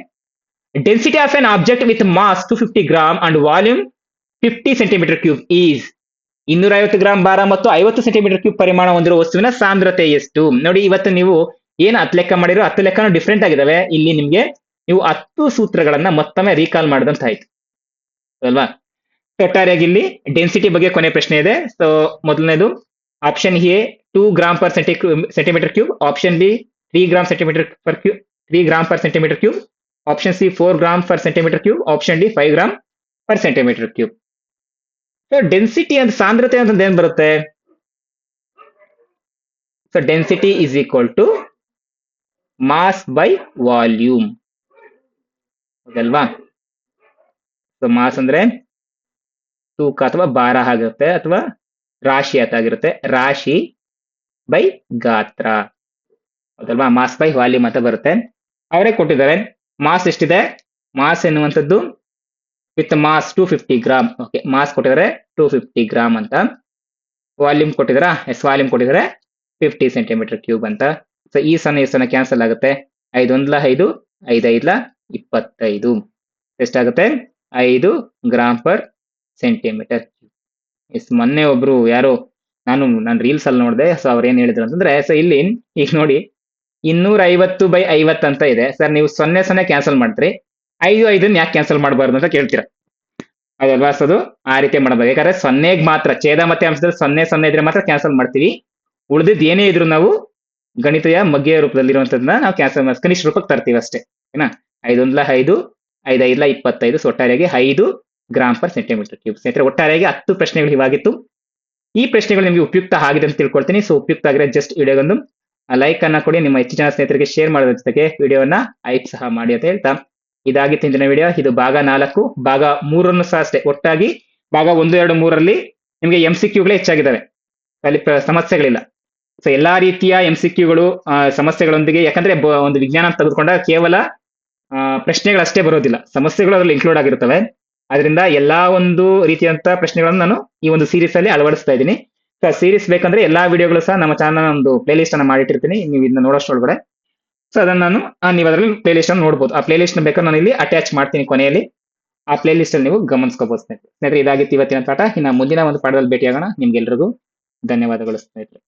Density of an object with mass 250 gram and volume 50 centimetre cube is. 250 gram ಭಾರ ಮತ್ತು 50 ಸೆಂಟಿಮೀಟರ್ ಕ್ಯೂಬ್ ಪರಿಮಾಣ ಹೊಂದಿರುವ ವಸ್ತುವಿನ ಸಾಂದ್ರತೆ ಎಷ್ಟು? ನೋಡಿ, ಇವತ್ತು ನೀವು ಏನು 10 ಲೆಕ್ಕ ಮಾಡಿರೋ 10 ಲೆಕ್ಕನೂ ಡಿಫ್ರೆಂಟ್ ಆಗಿದಾವೆ. ಇಲ್ಲಿ ನಿಮ್ಗೆ ನೀವು 10 ಸೂತ್ರಗಳನ್ನ ಮತ್ತೊಮ್ಮೆ ರೀಕಾಲ್ ಮಾಡಿದಂತಾಯ್ತು ಅಲ್ವಾ. ಒಟ್ಟಾರೆಯಾಗಿ ಇಲ್ಲಿ ಡೆನ್ಸಿಟಿ ಬಗ್ಗೆ ಕೊನೆ ಪ್ರಶ್ನೆ ಇದೆ. ಸೊ ಮೊದಲನೇದು option A 2 gram per centimetre cube, option B 3 gram centimetre per cube, 3 gram per centimetre cube, option C 4 gram per centimetre cube, option D 5 gram per centimetre cube. So density ಅಂತ ಸಾಂದ್ರತೆ ಅಂತಂದು ಏನ್ ಬರುತ್ತೆ, so density is equal to mass by volume, ಹೌದಲ್ವಾ. ಸೊ ಮಾಸ್ ಅಂದ್ರೆ ತೂಕ ಅಥವಾ ಭಾರ ಆಗಿರುತ್ತೆ, ಅಥವಾ ರಾಶಿ ಆಗಿರುತ್ತೆ, ರಾಶಿ ಬೈ ಗಾತ್ರ, ಹೌದಲ್ವಾ. ಮಾಸ್ ಬೈ ವಾಲ್ಯೂಮ್ ಅಂತ ಬರುತ್ತೆ. ಅವರೇ ಕೊಟ್ಟಿದ್ದಾರೆ ಮಾಸ್ ಎಷ್ಟಿದೆ, ಮಾಸ್ ಎನ್ನುವಂಥದ್ದು with mass 250 gram. Okay, mass ಕೊಟ್ಟಿದ್ದಾರೆ 250 ಗ್ರಾಮ್ ಅಂತ. ವಾಲ್ಯೂಮ್ ಕೊಟ್ಟಿದಾರಾ, ಎಸ್ ವಾಲ್ಯೂಮ್ ಕೊಟ್ಟಿದ್ದಾರೆ 50 ಸೆಂಟಿಮೀಟರ್ ಕ್ಯೂಬ್ ಅಂತ. ಸೊ ಈ ಸಣ್ಣ ಕ್ಯಾನ್ಸಲ್ ಆಗುತ್ತೆ, 5 1 5, 5 5 25, ಎಷ್ಟಾಗುತ್ತೆ 5 ಗ್ರಾಮ್ ಪರ್ ಸೆಂಟಿಮೀಟರ್. ಎಸ್, ಮೊನ್ನೆ ಒಬ್ರು ಯಾರು ನಾನು ರೀಲ್ಸ್ ಅಲ್ಲಿ ನೋಡಿದೆ. ಸೊ ಅವ್ರು ಏನ್ ಹೇಳಿದ್ರು ಅಂತಂದ್ರೆ, ಸೊ ಇಲ್ಲಿ ಈಗ ನೋಡಿ 250/50 ಅಂತ ಇದೆ ಸರ್, ನೀವು 0 ಕ್ಯಾನ್ಸಲ್ ಮಾಡ್ತೀರಿ, 5 5 ಯಾಕೆ ಕ್ಯಾನ್ಸಲ್ ಮಾಡಬಾರ್ದು ಅಂತ ಕೇಳ್ತೀರಾ, ಅದಲ್ವಾ. ಸೊ ಅದು ಆ ರೀತಿ ಮಾಡಬೇಕು. ಯಾಕಂದ್ರೆ 0ಗೆ ಮಾತ್ರ, ಛೇದ ಮತ್ತೆ ಅಂಶದಲ್ಲಿ 0 ಇದ್ರೆ ಮಾತ್ರ ಕ್ಯಾನ್ಸಲ್ ಮಾಡ್ತೀವಿ. ಉಳಿದಿದ್ದು ಏನೇ ಇದ್ರು ನಾವು ಗಣಿತದ ಮಗ್ಗೆಯ ರೂಪದಲ್ಲಿರುವಂತದನ್ನ ನಾವು ಕ್ಯಾನ್ಸಲ್ ಕನಿಷ್ಠ ರೂಪಕ್ಕೆ ತರ್ತೀವಿ ಅಷ್ಟೇ, ಓಕೆನಾ. 5 1 5, 5 5 25, ಸೊ ಒಟ್ಟಾರೆಯಾಗಿ 5 ಗ್ರಾಮ್ ಪರ್ ಸೆಂಟಿಮೀಟರ್ ಕ್ಯೂಬ್. ಸ್ನೇಹಿತರೆ, ಒಟ್ಟಾರೆಯಾಗಿ 10 ಪ್ರಶ್ನೆಗಳು ಇವಾಗಿತ್ತು. ಈ ಪ್ರಶ್ನೆಗಳು ನಿಮಗೆ ಉಪಯುಕ್ತ ಆಗಿದೆ ಅಂತ ತಿಳ್ಕೊಳ್ತೀನಿ. ಸೊ ಉಪಯುಕ್ತ ಆಗಿದ್ರೆ ಜಸ್ಟ್ ವಿಡಿಯೋಗೊಂದು ಲೈಕ್ ಅನ್ನ ಕೊಡಿ, ನಿಮ್ಮ ಹೆಚ್ಚು ಜನ ಸ್ನೇಹಿತರಿಗೆ ಶೇರ್ ಮಾಡೋದ್ರ ಜೊತೆಗೆ ವಿಡಿಯೋವನ್ನ ಹೈಪ್ ಸಹ ಮಾಡಿ ಅಂತ ಹೇಳ್ತಾ, ಇದಾಗಿತ್ತು ಇಂದಿನ ವಿಡಿಯೋ. ಇದು ಭಾಗ 4. ಭಾಗ 3 ಸಹ ಅಷ್ಟೇ. ಒಟ್ಟಾಗಿ ಭಾಗ 1 2 3ರಲ್ಲಿ ನಿಮಗೆ MCQಗಳೇ ಹೆಚ್ಚಾಗಿದ್ದಾವೆ, ಅಲ್ಲಿ ಸಮಸ್ಯೆಗಳಿಲ್ಲ. ಸೊ ಎಲ್ಲಾ ರೀತಿಯ MCQಗಳು ಸಮಸ್ಯೆಗಳೊಂದಿಗೆ, ಯಾಕಂದ್ರೆ ಒಂದು ವಿಜ್ಞಾನ ಅಂತ ತೆಗೆದುಕೊಂಡಾಗ ಕೇವಲ ಪ್ರಶ್ನೆಗಳಷ್ಟೇ ಬರೋದಿಲ್ಲ, ಸಮಸ್ಯೆಗಳು ಅದರಲ್ಲಿ ಇನ್ಕ್ಲೂಡ್ ಆಗಿರುತ್ತವೆ. ಅದರಿಂದ ಎಲ್ಲಾ ಒಂದು ರೀತಿಯಂತ ಪ್ರಶ್ನೆಗಳನ್ನು ನಾನು ಈ ಒಂದು ಸೀರೀಸ್ ಅಲ್ಲಿ ಅಳವಡಿಸ್ತಾ ಇದ್ದೀನಿ. ಸೊ ಸೀರೀಸ್ ಬೇಕಂದ್ರೆ ಎಲ್ಲಾ ವಿಡಿಯೋಗಳು ಸಹ ನಮ್ಮ ಚಾನಲ್ ಒಂದು ಪ್ಲೇ ಲಿಸ್ಟ್ ಅನ್ನ ಮಾಡಿಟ್ಟಿರ್ತೀನಿ, ನೀವು ಇದನ್ನ ನೋಡೋಷ್ಟ್ರೊಳಗಡೆ. ಸೊ ಅದನ್ನ ನಾನು ನೀವು ಅದರಲ್ಲಿ ಪ್ಲೇ ಲಿಸ್ಟ್ ಅನ್ನು ನೋಡಬಹುದು. ಆ ಪ್ಲೇ ಲಿಸ್ಟ್ ಬೇಕಾದ್ರೆ ನಾನು ಇಲ್ಲಿ ಅಟ್ಯಾಚ್ ಮಾಡ್ತೀನಿ ಕೊನೆಯಲ್ಲಿ, ಆ ಪ್ಲೇ ಲಿಸ್ಟ್ ಅಲ್ಲಿ ನೀವು ಗಮನಿಸ್ಕೋಬಹುದು ಸ್ನೇಹಿತರೆ. ಇದಾಗಿತ್ತು ಇವತ್ತಿನ ಪಾಠ. ಇನ್ನು ಮುಂದಿನ ಒಂದು ಪಾಠದಲ್ಲಿ ಭೇಟಿಯಾಗೋಣ. ನಿಮ್ಗೆಲ್ರಿಗೂ ಧನ್ಯವಾದಗಳು ಸ್ನೇಹಿತರೆ.